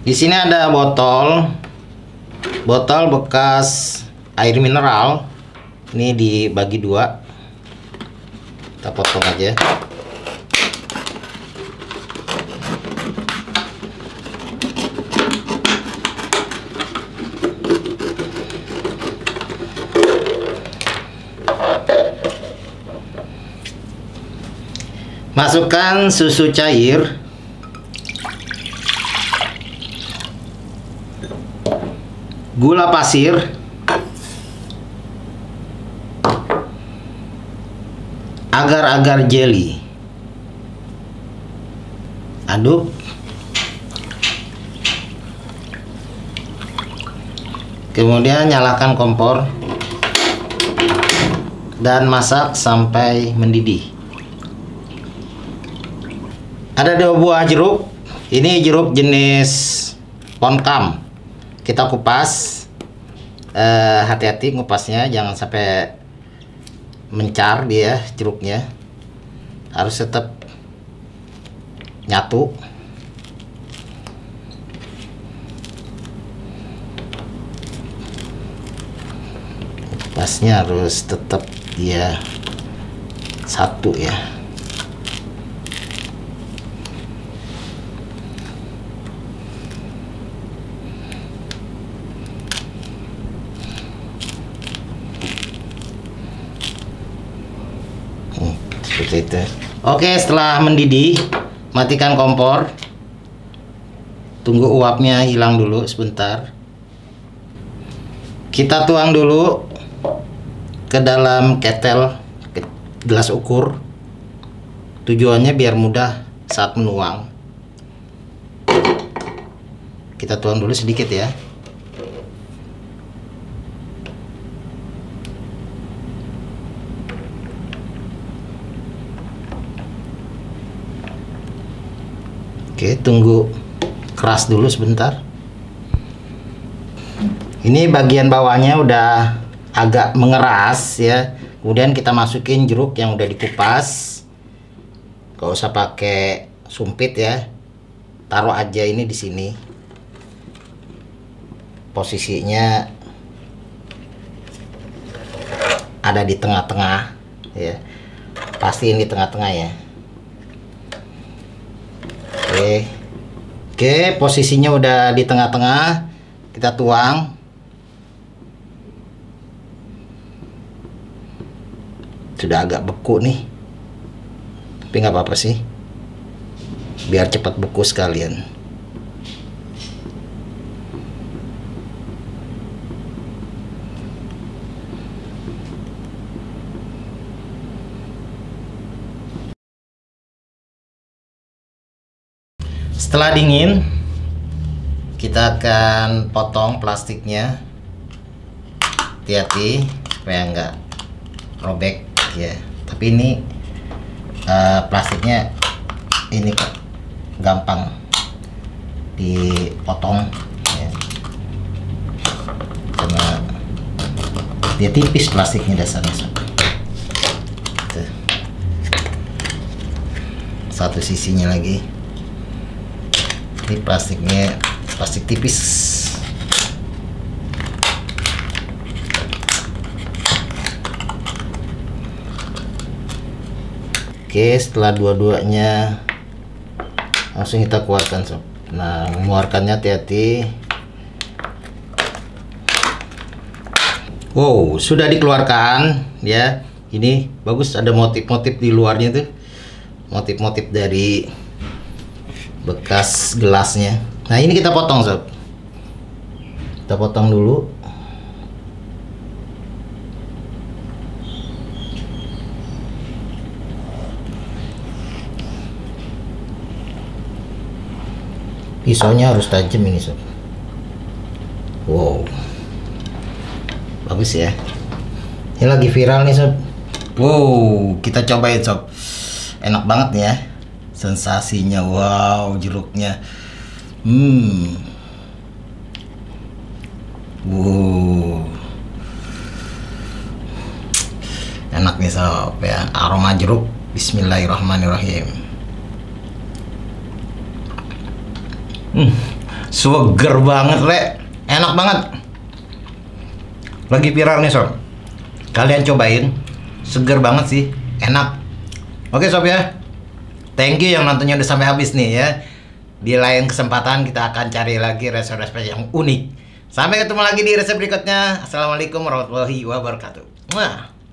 Di sini ada botol bekas air mineral. Ini dibagi dua. Kita potong aja. Masukkan susu cair, gula pasir, agar-agar jelly. Aduk. Kemudian nyalakan kompor dan masak sampai mendidih. Ada 2 buah jeruk. Ini jeruk jenis poncam. Kita kupas. Hati-hati ngupasnya, jangan sampai mencar dia jeruknya. Harus tetap nyatu. Kupasnya harus tetap dia satu ya. Seperti itu. Oke, setelah mendidih, matikan kompor. Tunggu uapnya hilang dulu sebentar. Kita tuang dulu ke dalam ketel, gelas ukur. Tujuannya biar mudah saat menuang. Kita tuang dulu sedikit ya. Oke, tunggu keras dulu sebentar. Ini bagian bawahnya udah agak mengeras ya. Kemudian kita masukin jeruk yang udah dikupas. Gak usah pakai sumpit ya. Taruh aja ini di sini. Posisinya ada di tengah-tengah ya. Pastiin di tengah-tengah ya. Oke, posisinya udah di tengah-tengah. Kita tuang. Sudah agak beku nih, tapi nggak apa-apa sih, biar cepat beku sekalian. Setelah dingin, kita akan potong plastiknya. Hati-hati supaya nggak robek ya. Tapi ini plastiknya ini kok gampang dipotong ya. Karena dia tipis plastiknya dasarnya. Tuh. Satu sisinya lagi. Ini plastiknya plastik tipis. Oke, setelah dua-duanya langsung kita keluarkan sob. Nah, mengeluarkannya hati-hati. Wow, sudah dikeluarkan ya. Ini bagus, ada motif-motif di luarnya tuh. Motif-motif dari bekas gelasnya. Nah, ini kita potong sob. Kita potong dulu. Pisaunya harus tajam ini sob. Wow, bagus ya. Ini lagi viral nih sob. Wow, kita cobain sob. Enak banget ya sensasinya. Wow, jeruknya. Wow, enak nih sob ya, aroma jeruk. Bismillahirrahmanirrahim. Seger banget, Rek. Enak banget. Lagi viral nih, Sob. Kalian cobain. Seger banget sih. Enak. Oke, Sob ya. Thank you yang nontonnya udah sampai habis nih ya. Di lain kesempatan kita akan cari lagi resep-resep yang unik. Sampai ketemu lagi di resep berikutnya. Assalamualaikum warahmatullahi wabarakatuh. Mwah.